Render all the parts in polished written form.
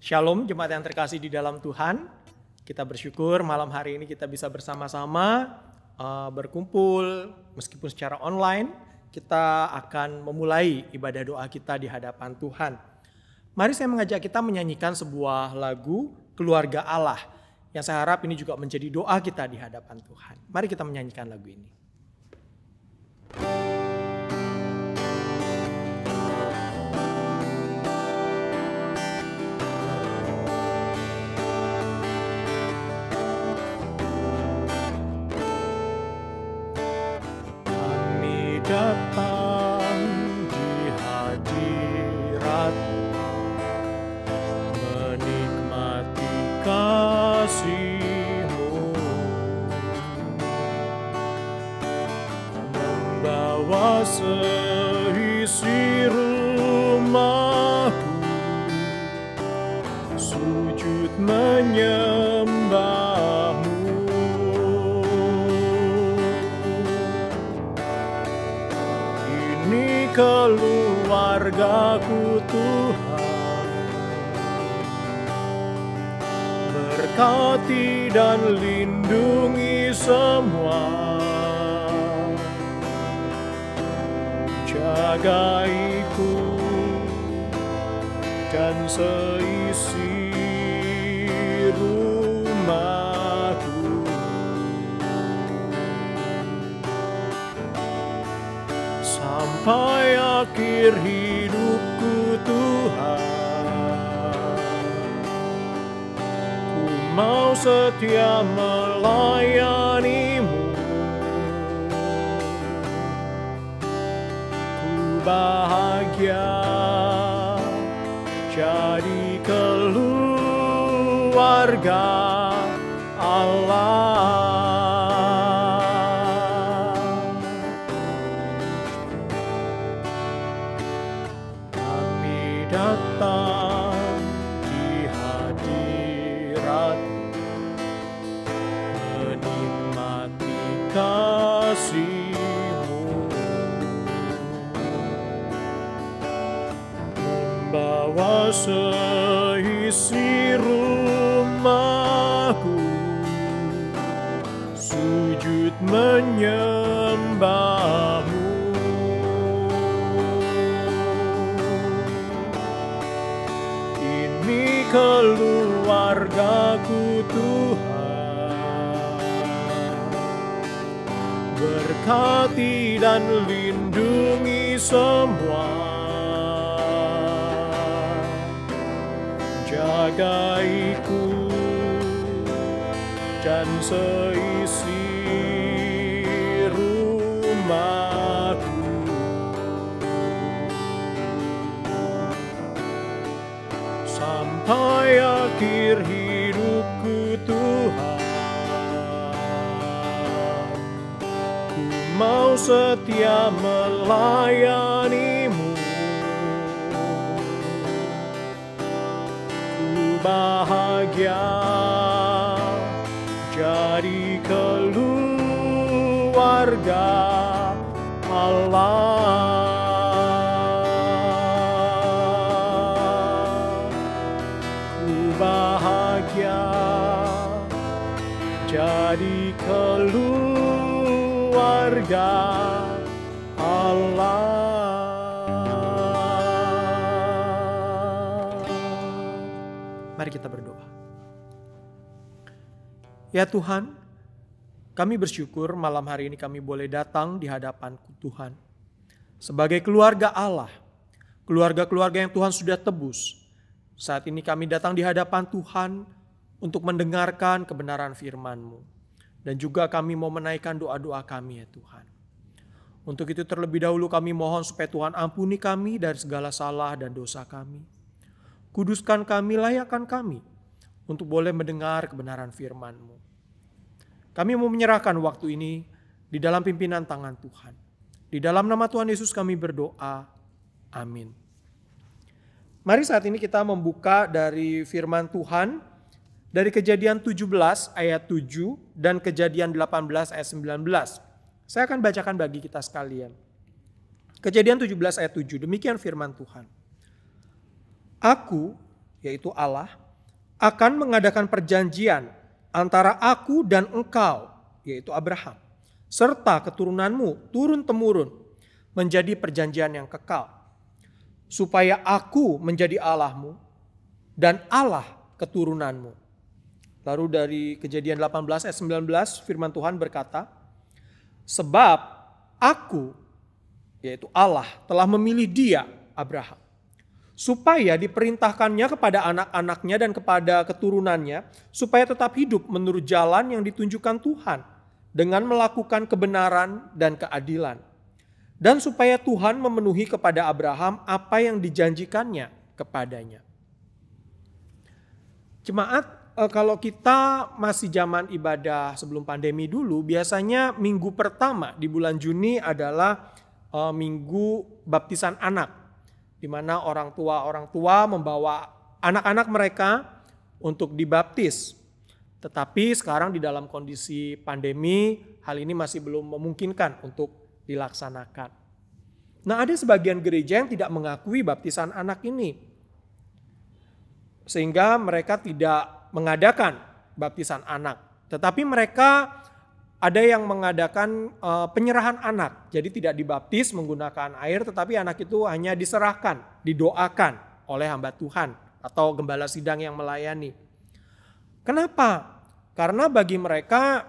Shalom jemaat yang terkasih di dalam Tuhan. Kita bersyukur malam hari ini kita bisa bersama-sama berkumpul meskipun secara online. Kita akan memulai ibadah doa kita di hadapan Tuhan. Mari saya mengajak kita menyanyikan sebuah lagu Keluarga Allah yang saya harap ini juga menjadi doa kita di hadapan Tuhan. Mari kita menyanyikan lagu ini. Datang di hadirat menikmati kasih-Mu, membawa seisi rumahku sujud menyembah-Mu. Keluargaku Tuhan, berkati dan lindungi semua, jagaiku dan seisi rumahku. Sampai akhir hidupku Tuhan, ku mau setia melayani-Mu. Ku bahagia jadi keluarga Allah. Datang di hadirat menikmati kasih-Mu, membawa seisi rumahku sujud menyembah-Mu. Keluargaku Tuhan, berkati dan lindungi semua, jagaiku dan seisi rumahku. Sampai akhir hidupku Tuhan, ku mau setia melayani-Mu. Ku bahagia jadi keluarga Allah. Jadi keluarga Allah. Mari kita berdoa. Ya Tuhan, kami bersyukur malam hari ini kami boleh datang di hadapan Tuhan. Sebagai keluarga Allah, keluarga-keluarga yang Tuhan sudah tebus. Saat ini kami datang di hadapan Tuhan untuk mendengarkan kebenaran firman-Mu. Dan juga kami mau menaikkan doa-doa kami ya Tuhan. Untuk itu terlebih dahulu kami mohon supaya Tuhan ampuni kami dari segala salah dan dosa kami. Kuduskan kami, layakkan kami untuk boleh mendengar kebenaran firman-Mu. Kami mau menyerahkan waktu ini di dalam pimpinan tangan Tuhan. Di dalam nama Tuhan Yesus kami berdoa. Amin. Mari saat ini kita membuka dari firman Tuhan dari Kejadian 17 ayat 7 dan Kejadian 18 ayat 19. Saya akan bacakan bagi kita sekalian. Kejadian 17 ayat 7, demikian firman Tuhan. Aku yaitu Allah, akan mengadakan perjanjian antara aku dan engkau, yaitu Abraham, serta keturunanmu turun-temurun menjadi perjanjian yang kekal, supaya aku menjadi Allahmu dan Allah keturunanmu. Lalu dari Kejadian 18 ayat 19 firman Tuhan berkata, sebab aku, yaitu Allah, telah memilih dia, Abraham, supaya diperintahkannya kepada anak-anaknya dan kepada keturunannya, supaya tetap hidup menurut jalan yang ditunjukkan Tuhan, dengan melakukan kebenaran dan keadilan. Dan supaya Tuhan memenuhi kepada Abraham apa yang dijanjikannya kepadanya. Jemaat, kalau kita masih zaman ibadah sebelum pandemi dulu, biasanya minggu pertama di bulan Juni adalah minggu baptisan anak, di mana orang tua membawa anak-anak mereka untuk dibaptis. Tetapi sekarang di dalam kondisi pandemi, hal ini masih belum memungkinkan untuk dilaksanakan. Nah, ada sebagian gereja yang tidak mengakui baptisan anak ini, sehingga mereka tidak mengadakan baptisan anak. Tetapi mereka ada yang mengadakan penyerahan anak. Jadi tidak dibaptis menggunakan air, tetapi anak itu hanya diserahkan, didoakan oleh hamba Tuhan atau gembala sidang yang melayani. Kenapa? Karena bagi mereka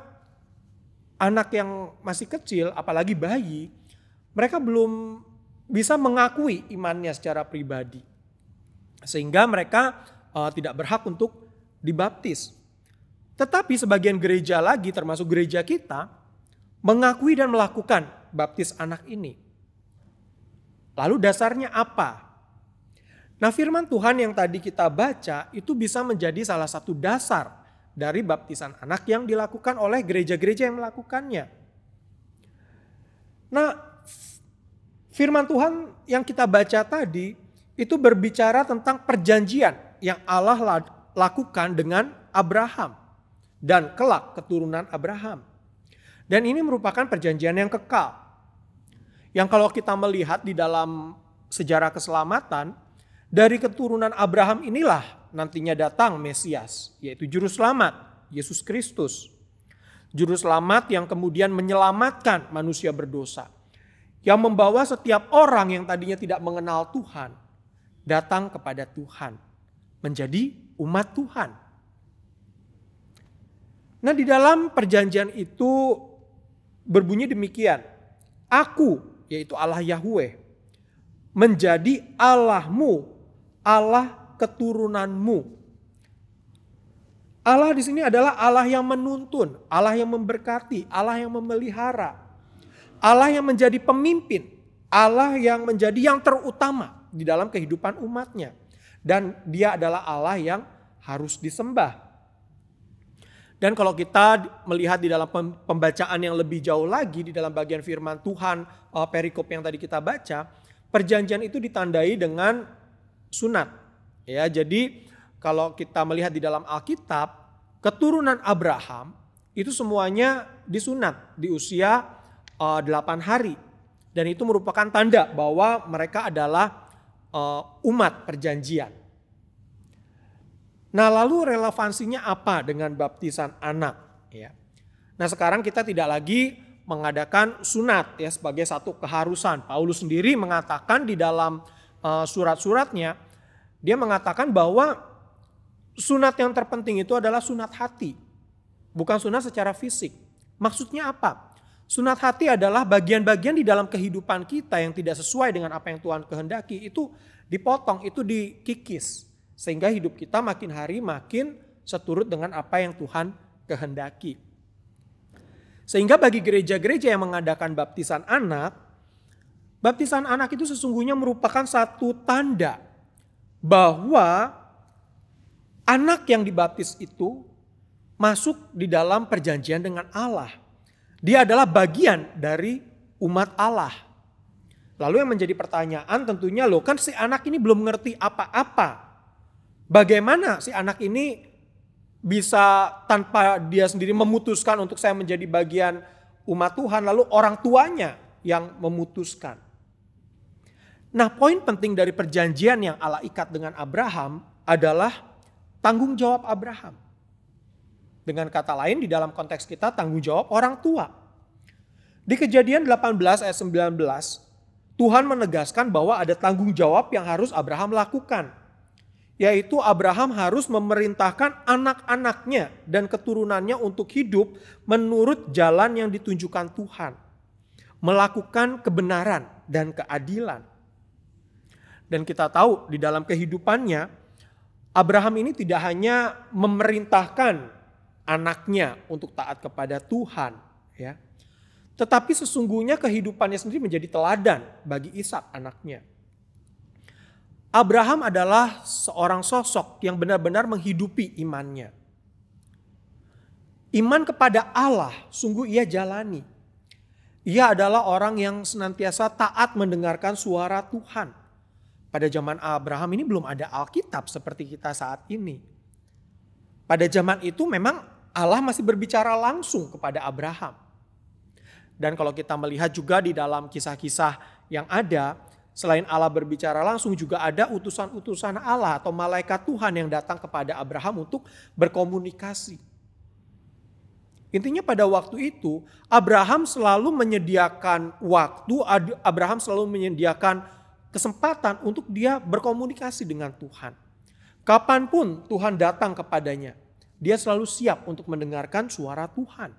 anak yang masih kecil, apalagi bayi, mereka belum bisa mengakui imannya secara pribadi. Sehingga mereka tidak berhak untuk dibaptis. Tetapi sebagian gereja lagi, termasuk gereja kita, mengakui dan melakukan baptis anak ini. Lalu dasarnya apa? Nah, firman Tuhan yang tadi kita baca itu bisa menjadi salah satu dasar dari baptisan anak yang dilakukan oleh gereja-gereja yang melakukannya. Nah, firman Tuhan yang kita baca tadi itu berbicara tentang perjanjian yang Allah lakukan dengan Abraham dan kelak keturunan Abraham. Dan ini merupakan perjanjian yang kekal. Yang kalau kita melihat di dalam sejarah keselamatan, dari keturunan Abraham inilah nantinya datang Mesias, yaitu Juru Selamat, Yesus Kristus. Juru Selamat yang kemudian menyelamatkan manusia berdosa. Yang membawa setiap orang yang tadinya tidak mengenal Tuhan, datang kepada Tuhan, menjadi umat Tuhan. Nah, di dalam perjanjian itu berbunyi demikian. Aku, yaitu Allah Yahweh, menjadi Allahmu, Allah keturunanmu. Allah di sini adalah Allah yang menuntun, Allah yang memberkati, Allah yang memelihara, Allah yang menjadi pemimpin, Allah yang menjadi yang terutama di dalam kehidupan umatnya. Dan dia adalah Allah yang harus disembah. Dan kalau kita melihat di dalam pembacaan yang lebih jauh lagi di dalam bagian firman Tuhan, perikop yang tadi kita baca, perjanjian itu ditandai dengan sunat. Ya, jadi kalau kita melihat di dalam Alkitab, keturunan Abraham itu semuanya disunat di usia 8 hari. Dan itu merupakan tanda bahwa mereka adalah umat perjanjian. Nah, lalu relevansinya apa dengan baptisan anak? Ya. Nah, sekarang kita tidak lagi mengadakan sunat ya sebagai satu keharusan. Paulus sendiri mengatakan di dalam surat-suratnya, dia mengatakan bahwa sunat yang terpenting itu adalah sunat hati, bukan sunat secara fisik. Maksudnya apa? Sunat hati adalah bagian-bagian di dalam kehidupan kita yang tidak sesuai dengan apa yang Tuhan kehendaki, itu dipotong, itu dikikis. Sehingga hidup kita makin hari makin seturut dengan apa yang Tuhan kehendaki. Sehingga bagi gereja-gereja yang mengadakan baptisan anak itu sesungguhnya merupakan satu tanda bahwa anak yang dibaptis itu masuk di dalam perjanjian dengan Allah. Dia adalah bagian dari umat Allah. Lalu yang menjadi pertanyaan tentunya, loh kan si anak ini belum ngerti apa-apa. Bagaimana si anak ini bisa tanpa dia sendiri memutuskan untuk saya menjadi bagian umat Tuhan, lalu orang tuanya yang memutuskan. Nah, poin penting dari perjanjian yang Allah ikat dengan Abraham adalah tanggung jawab Abraham. Dengan kata lain, di dalam konteks kita tanggung jawab orang tua. Di Kejadian 18 ayat 19, Tuhan menegaskan bahwa ada tanggung jawab yang harus Abraham lakukan. Yaitu Abraham harus memerintahkan anak-anaknya dan keturunannya untuk hidup menurut jalan yang ditunjukkan Tuhan. Melakukan kebenaran dan keadilan. Dan kita tahu di dalam kehidupannya, Abraham ini tidak hanya memerintahkan anaknya untuk taat kepada Tuhan, ya, tetapi sesungguhnya kehidupannya sendiri menjadi teladan bagi Ishak anaknya. Abraham adalah seorang sosok yang benar-benar menghidupi imannya. Iman kepada Allah sungguh ia jalani. Ia adalah orang yang senantiasa taat mendengarkan suara Tuhan. Pada zaman Abraham ini belum ada Alkitab seperti kita saat ini. Pada zaman itu memang Allah masih berbicara langsung kepada Abraham. Dan kalau kita melihat juga di dalam kisah-kisah yang ada, selain Allah berbicara langsung juga ada utusan-utusan Allah atau malaikat Tuhan yang datang kepada Abraham untuk berkomunikasi. Intinya pada waktu itu Abraham selalu menyediakan waktu, Abraham selalu menyediakan kesempatan untuk dia berkomunikasi dengan Tuhan. Kapanpun Tuhan datang kepadanya, dia selalu siap untuk mendengarkan suara Tuhan.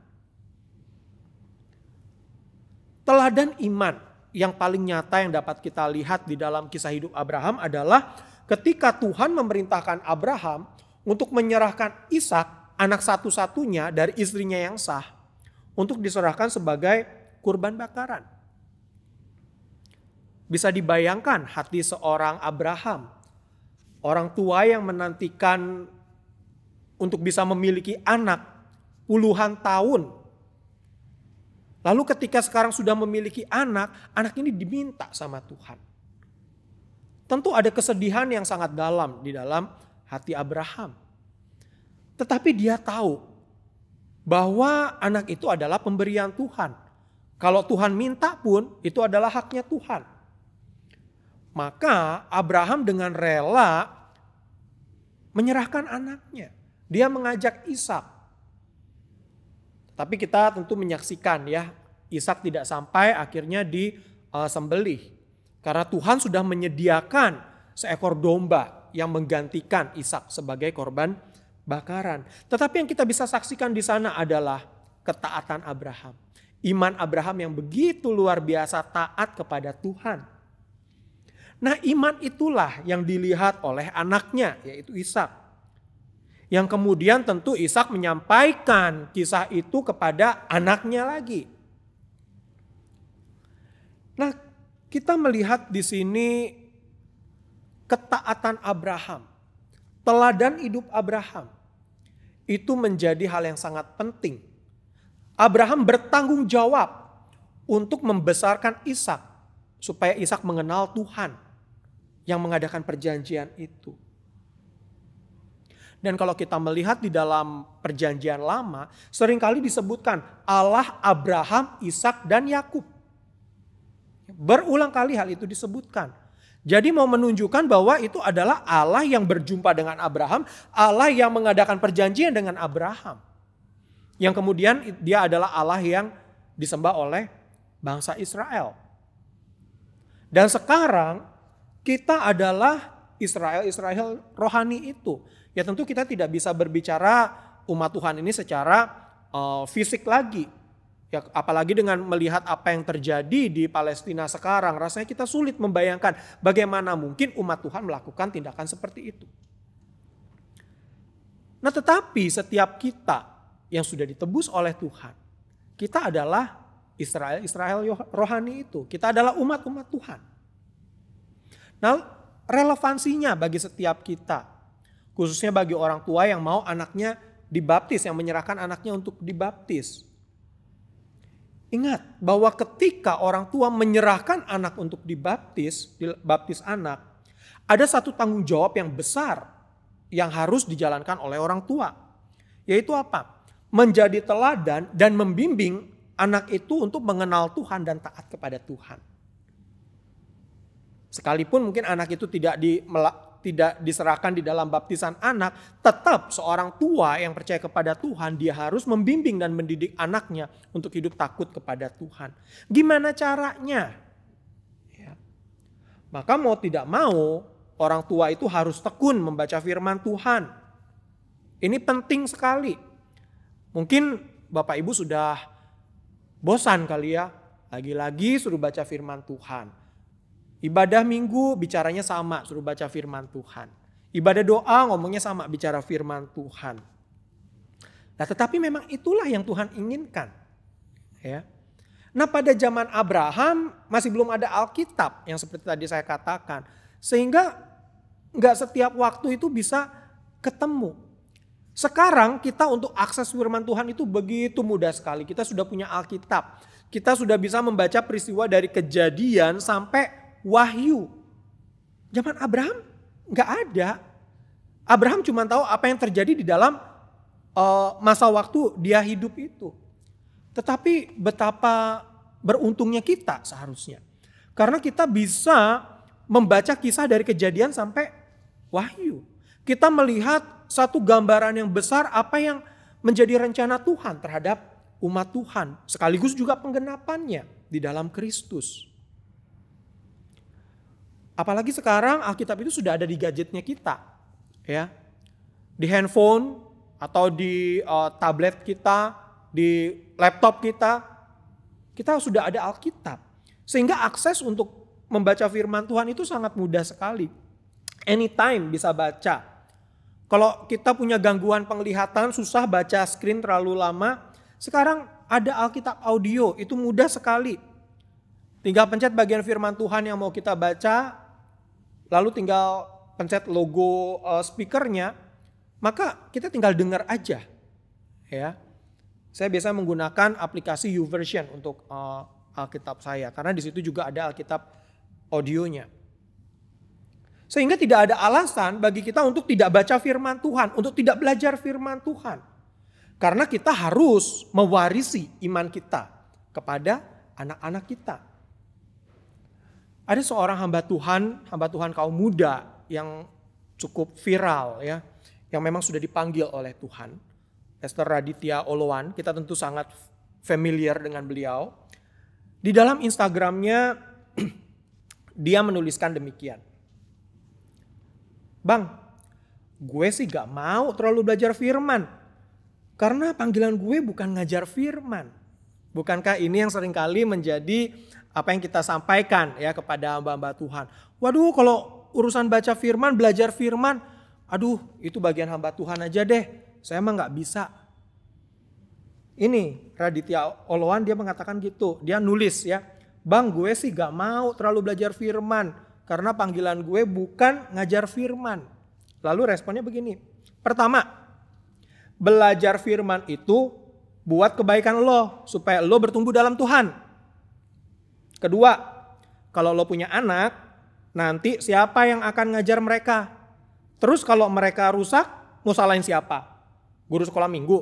Teladan iman yang paling nyata yang dapat kita lihat di dalam kisah hidup Abraham adalah ketika Tuhan memerintahkan Abraham untuk menyerahkan Ishak, anak satu-satunya dari istrinya yang sah, untuk diserahkan sebagai kurban bakaran. Bisa dibayangkan hati seorang Abraham, orang tua yang menantikan untuk bisa memiliki anak puluhan tahun. Lalu ketika sekarang sudah memiliki anak ini diminta sama Tuhan. Tentu ada kesedihan yang sangat dalam di dalam hati Abraham. Tetapi dia tahu bahwa anak itu adalah pemberian Tuhan. Kalau Tuhan minta pun itu adalah haknya Tuhan. Maka Abraham dengan rela menyerahkan anaknya. Dia mengajak Ishak. Tapi kita tentu menyaksikan ya, Ishak tidak sampai akhirnya disembelih. Karena Tuhan sudah menyediakan seekor domba yang menggantikan Ishak sebagai korban bakaran. Tetapi yang kita bisa saksikan di sana adalah ketaatan Abraham. Iman Abraham yang begitu luar biasa taat kepada Tuhan. Nah, iman itulah yang dilihat oleh anaknya yaitu Ishak. Yang kemudian tentu Ishak menyampaikan kisah itu kepada anaknya lagi. Nah, kita melihat di sini ketaatan Abraham, teladan hidup Abraham, itu menjadi hal yang sangat penting. Abraham bertanggung jawab untuk membesarkan Ishak, supaya Ishak mengenal Tuhan yang mengadakan perjanjian itu. Dan kalau kita melihat di dalam perjanjian lama, seringkali disebutkan Allah Abraham, Ishak dan Yakub. Berulang kali hal itu disebutkan. Jadi mau menunjukkan bahwa itu adalah Allah yang berjumpa dengan Abraham, Allah yang mengadakan perjanjian dengan Abraham. Yang kemudian dia adalah Allah yang disembah oleh bangsa Israel. Dan sekarang kita adalah Israel rohani itu. Ya tentu kita tidak bisa berbicara umat Tuhan ini secara fisik lagi. Ya, apalagi dengan melihat apa yang terjadi di Palestina sekarang, rasanya kita sulit membayangkan bagaimana mungkin umat Tuhan melakukan tindakan seperti itu. Nah, tetapi setiap kita yang sudah ditebus oleh Tuhan, kita adalah Israel rohani itu. Kita adalah umat-umat Tuhan. Nah, relevansinya bagi setiap kita, khususnya bagi orang tua yang mau anaknya dibaptis, yang menyerahkan anaknya untuk dibaptis. Ingat bahwa ketika orang tua menyerahkan anak untuk dibaptis anak, ada satu tanggung jawab yang besar yang harus dijalankan oleh orang tua. Yaitu apa? Menjadi teladan dan membimbing anak itu untuk mengenal Tuhan dan taat kepada Tuhan. Sekalipun mungkin anak itu tidak tidak diserahkan di dalam baptisan anak, tetap seorang tua yang percaya kepada Tuhan, dia harus membimbing dan mendidik anaknya untuk hidup takut kepada Tuhan. Gimana caranya? Ya. Maka mau tidak mau, orang tua itu harus tekun membaca firman Tuhan. Ini penting sekali. Mungkin Bapak Ibu sudah bosan kali ya, lagi-lagi suruh baca firman Tuhan. Ibadah minggu bicaranya sama, suruh baca firman Tuhan. Ibadah doa ngomongnya sama, bicara firman Tuhan. Nah, tetapi memang itulah yang Tuhan inginkan. Ya. Nah, pada zaman Abraham masih belum ada Alkitab yang seperti tadi saya katakan. Sehingga nggak setiap waktu itu bisa ketemu. Sekarang kita untuk akses firman Tuhan itu begitu mudah sekali. Kita sudah punya Alkitab. Kita sudah bisa membaca peristiwa dari Kejadian sampai Wahyu. Zaman Abraham nggak ada. Abraham cuma tahu apa yang terjadi di dalam masa waktu dia hidup itu. Tetapi betapa beruntungnya kita seharusnya. Karena kita bisa membaca kisah dari Kejadian sampai Wahyu. Kita melihat satu gambaran yang besar apa yang menjadi rencana Tuhan terhadap umat Tuhan. Sekaligus juga penggenapannya di dalam Kristus. Apalagi sekarang Alkitab itu sudah ada di gadgetnya kita. Ya. Di handphone atau di tablet kita, di laptop kita sudah ada Alkitab. Sehingga akses untuk membaca firman Tuhan itu sangat mudah sekali. Anytime bisa baca. Kalau kita punya gangguan penglihatan, susah baca screen terlalu lama, sekarang ada Alkitab audio, itu mudah sekali. Tinggal pencet bagian firman Tuhan yang mau kita baca, lalu tinggal pencet logo speakernya, maka kita tinggal dengar aja. Ya, saya biasa menggunakan aplikasi YouVersion untuk Alkitab saya, karena di situ juga ada Alkitab audionya. Sehingga tidak ada alasan bagi kita untuk tidak baca firman Tuhan, untuk tidak belajar firman Tuhan. Karena kita harus mewarisi iman kita kepada anak-anak kita. Ada seorang hamba Tuhan kaum muda yang cukup viral ya, yang memang sudah dipanggil oleh Tuhan. Pastor Raditya Oloan, kita tentu sangat familiar dengan beliau. Di dalam Instagramnya dia menuliskan demikian. Bang, gue sih gak mau terlalu belajar firman. Karena panggilan gue bukan ngajar firman. Bukankah ini yang seringkali menjadi apa yang kita sampaikan ya kepada hamba-hamba Tuhan. Waduh, kalau urusan baca firman, belajar firman, aduh itu bagian hamba Tuhan aja deh. Saya emang gak bisa. Ini Raditya Oloan dia mengatakan gitu. Dia nulis ya. Bang, gue sih gak mau terlalu belajar firman. Karena panggilan gue bukan ngajar firman. Lalu responnya begini. Pertama, belajar firman itu buat kebaikan lo. Supaya lo bertumbuh dalam Tuhan. Kedua, kalau lo punya anak, nanti siapa yang akan ngajar mereka? Terus kalau mereka rusak, mau salahin siapa? Guru sekolah minggu?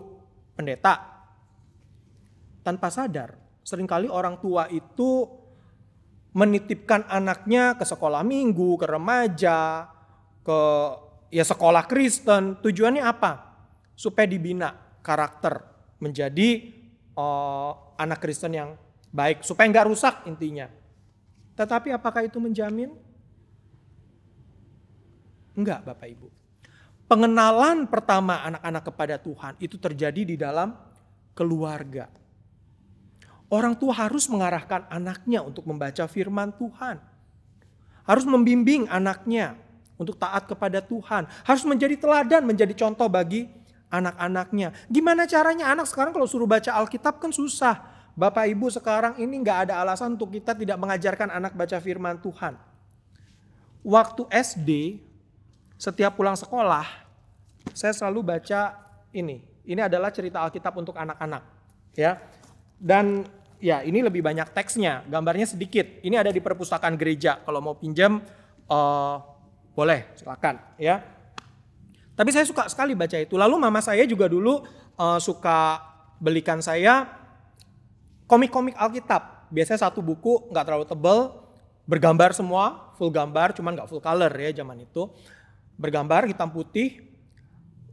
Pendeta? Tanpa sadar, seringkali orang tua itu menitipkan anaknya ke sekolah minggu, ke remaja, ke sekolah Kristen. Tujuannya apa? Supaya dibina karakter menjadi anak Kristen yang baik, supaya nggak rusak intinya. Tetapi apakah itu menjamin? Enggak, Bapak Ibu. Pengenalan pertama anak-anak kepada Tuhan itu terjadi di dalam keluarga. Orang tua harus mengarahkan anaknya untuk membaca firman Tuhan. Harus membimbing anaknya untuk taat kepada Tuhan. Harus menjadi teladan, menjadi contoh bagi anak-anaknya. Gimana caranya anak sekarang kalau suruh baca Alkitab kan susah. Bapak Ibu sekarang ini gak ada alasan untuk kita tidak mengajarkan anak baca firman Tuhan. Waktu SD, setiap pulang sekolah, saya selalu baca ini. Ini adalah cerita Alkitab untuk anak-anak. Ya. Dan ya ini lebih banyak teksnya, gambarnya sedikit. Ini ada di perpustakaan gereja. Kalau mau pinjam boleh, silakan ya. Tapi saya suka sekali baca itu. Lalu mama saya juga dulu suka belikan saya komik-komik Alkitab. Biasanya satu buku, nggak terlalu tebal, bergambar semua, full gambar, cuman nggak full color ya zaman itu. bergambar hitam putih.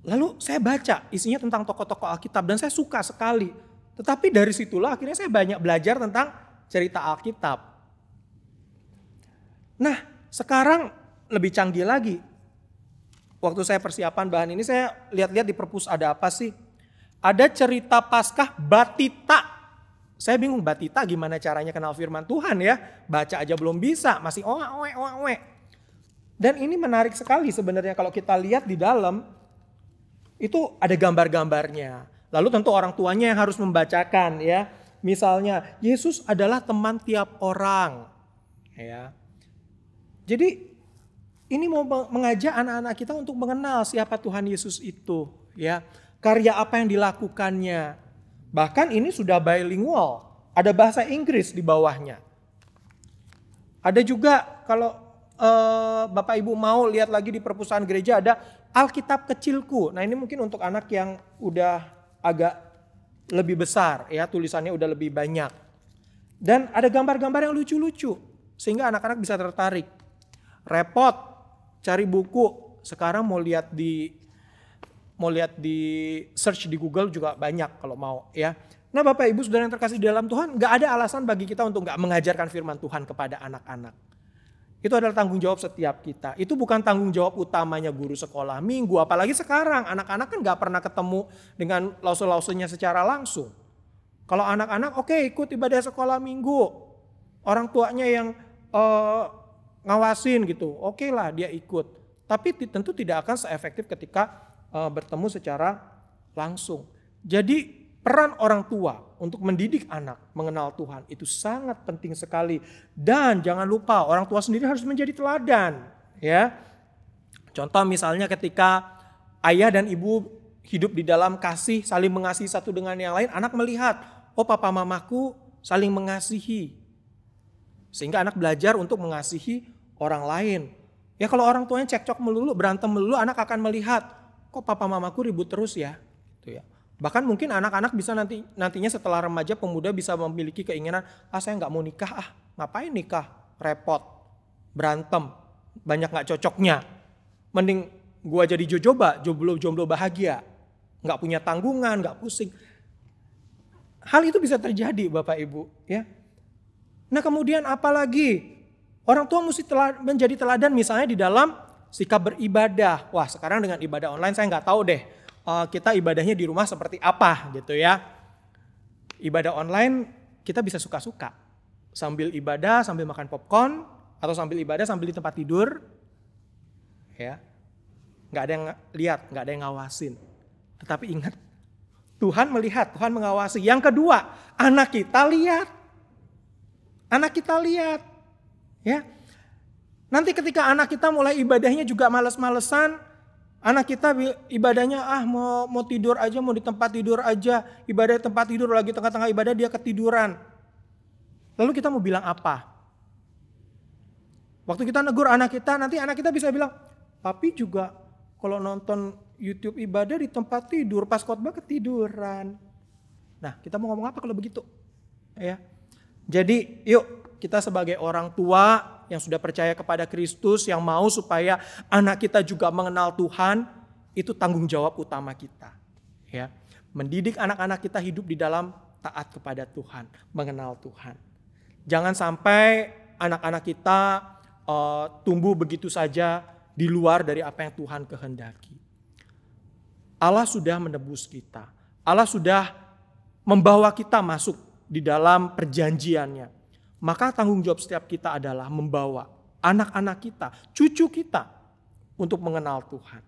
Lalu saya baca isinya tentang tokoh-tokoh Alkitab dan saya suka sekali. Tetapi dari situlah akhirnya saya banyak belajar tentang cerita Alkitab. Nah, sekarang lebih canggih lagi. Waktu saya persiapan bahan ini saya lihat-lihat di perpus ada apa sih? Ada cerita Paskah Batita. Saya bingung Batita gimana caranya kenal firman Tuhan ya. Baca aja belum bisa, masih oe. Dan ini menarik sekali sebenarnya kalau kita lihat di dalam. Itu ada gambar-gambarnya. Lalu tentu orang tuanya yang harus membacakan ya. Misalnya Yesus adalah teman tiap orang. Ya. Jadi ini mau mengajak anak-anak kita untuk mengenal siapa Tuhan Yesus itu. Ya. Karya apa yang dilakukannya. Bahkan ini sudah bilingual. Ada bahasa Inggris di bawahnya. Ada juga kalau Bapak Ibu mau lihat lagi di perpustakaan gereja ada Alkitab kecilku. Nah ini mungkin untuk anak yang udah agak lebih besar ya, tulisannya udah lebih banyak. Dan ada gambar-gambar yang lucu-lucu sehingga anak-anak bisa tertarik. Repot cari buku. Sekarang mau lihat di search di Google juga banyak kalau mau ya. Nah Bapak Ibu Saudara yang terkasih di dalam Tuhan, gak ada alasan bagi kita untuk gak mengajarkan firman Tuhan kepada anak-anak. Itu adalah tanggung jawab setiap kita. Itu bukan tanggung jawab utamanya guru sekolah minggu. Apalagi sekarang anak-anak kan gak pernah ketemu dengan lause-lausenya secara langsung. Kalau anak-anak oke, ikut ibadah sekolah minggu. Orang tuanya yang ngawasin gitu. Oke lah dia ikut. Tapi tentu tidak akan seefektif ketika bertemu secara langsung. Jadi peran orang tua untuk mendidik anak mengenal Tuhan itu sangat penting sekali. Dan jangan lupa orang tua sendiri harus menjadi teladan. Ya. Contoh misalnya ketika ayah dan ibu hidup di dalam kasih, saling mengasihi satu dengan yang lain. Anak melihat, oh papa mamaku saling mengasihi. Sehingga anak belajar untuk mengasihi orang lain. Ya kalau orang tuanya cekcok melulu, berantem melulu, anak akan melihat, kok papa mamaku ribut terus ya. Gitu ya. Bahkan mungkin anak-anak bisa nantinya setelah remaja pemuda bisa memiliki keinginan, saya nggak mau nikah, ngapain nikah, repot, berantem, banyak nggak cocoknya. Mending gua jadi jomblo bahagia, nggak punya tanggungan, nggak pusing. Hal itu bisa terjadi Bapak Ibu, ya. Nah kemudian apalagi orang tua mesti menjadi teladan misalnya di dalam sikap beribadah. Wah sekarang dengan ibadah online saya nggak tahu deh. Kita ibadahnya di rumah seperti apa gitu ya. Ibadah online kita bisa suka-suka. Sambil ibadah, sambil makan popcorn, atau sambil ibadah sambil di tempat tidur. Ya. Gak ada yang lihat, gak ada yang ngawasin. Tetapi ingat, Tuhan melihat, Tuhan mengawasi. Yang kedua, anak kita lihat. Anak kita lihat. Ya. Nanti ketika anak kita mulai ibadahnya juga males-malesan, anak kita ibadahnya mau tidur aja, mau di tempat tidur aja. Ibadah di tempat tidur, lagi tengah-tengah ibadah dia ketiduran. Lalu kita mau bilang apa? Waktu kita negur anak kita, nanti anak kita bisa bilang, papi juga kalau nonton YouTube ibadah di tempat tidur, pas khotbah ketiduran. Nah kita mau ngomong apa kalau begitu? Ya. Jadi yuk kita sebagai orang tua yang sudah percaya kepada Kristus, yang mau supaya anak kita juga mengenal Tuhan, itu tanggung jawab utama kita. Ya, mendidik anak-anak kita hidup di dalam taat kepada Tuhan, mengenal Tuhan. Jangan sampai anak-anak kita tumbuh begitu saja di luar dari apa yang Tuhan kehendaki. Allah sudah menebus kita. Allah sudah membawa kita masuk di dalam perjanjiannya. Maka tanggung jawab setiap kita adalah membawa anak-anak kita, cucu kita untuk mengenal Tuhan.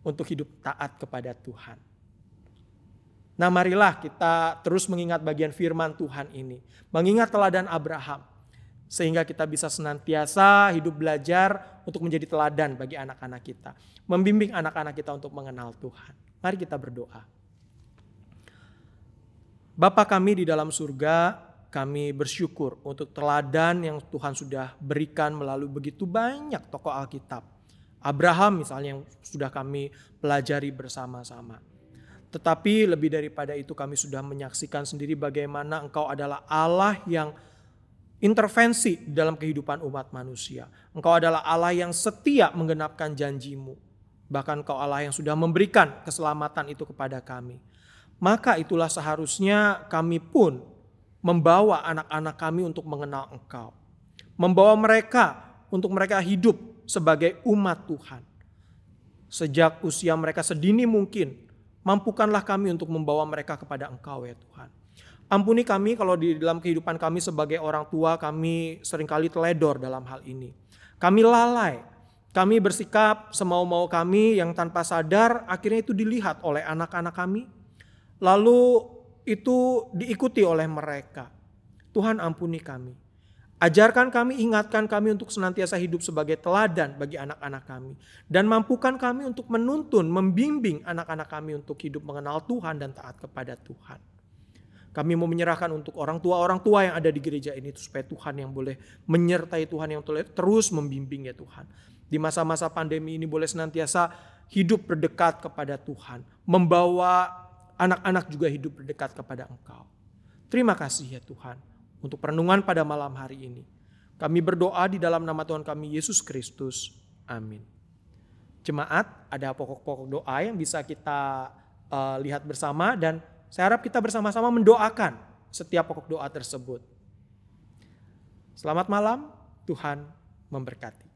Untuk hidup taat kepada Tuhan. Nah marilah kita terus mengingat bagian firman Tuhan ini. Mengingat teladan Abraham. Sehingga kita bisa senantiasa hidup belajar untuk menjadi teladan bagi anak-anak kita. Membimbing anak-anak kita untuk mengenal Tuhan. Mari kita berdoa. Bapa kami di dalam surga, kami bersyukur untuk teladan yang Tuhan sudah berikan melalui begitu banyak tokoh Alkitab. Abraham misalnya yang sudah kami pelajari bersama-sama. Tetapi lebih daripada itu kami sudah menyaksikan sendiri bagaimana Engkau adalah Allah yang intervensi dalam kehidupan umat manusia. Engkau adalah Allah yang setia menggenapkan janji-Mu. Bahkan Engkau Allah yang sudah memberikan keselamatan itu kepada kami. Maka itulah seharusnya kami pun membawa anak-anak kami untuk mengenal Engkau. Membawa mereka untuk mereka hidup sebagai umat Tuhan. Sejak usia mereka sedini mungkin, mampukanlah kami untuk membawa mereka kepada Engkau ya Tuhan. Ampuni kami kalau di dalam kehidupan kami sebagai orang tua kami seringkali teledor dalam hal ini. Kami lalai. Kami bersikap semau-mau kami yang tanpa sadar akhirnya itu dilihat oleh anak-anak kami. Lalu itu diikuti oleh mereka. Tuhan ampuni kami. Ajarkan kami, ingatkan kami untuk senantiasa hidup sebagai teladan bagi anak-anak kami. Dan mampukan kami untuk menuntun, membimbing anak-anak kami untuk hidup mengenal Tuhan dan taat kepada Tuhan. Kami mau menyerahkan untuk orang tua yang ada di gereja ini supaya Tuhan yang boleh menyertai, Tuhan yang terus membimbing ya Tuhan. Di masa-masa pandemi ini boleh senantiasa hidup berdekat kepada Tuhan. Membawa anak-anak juga hidup berdekat kepada Engkau. Terima kasih ya Tuhan untuk perenungan pada malam hari ini. Kami berdoa di dalam nama Tuhan kami Yesus Kristus. Amin. Jemaat, ada pokok-pokok doa yang bisa kita lihat bersama dan saya harap kita bersama-sama mendoakan setiap pokok doa tersebut. Selamat malam, Tuhan memberkati.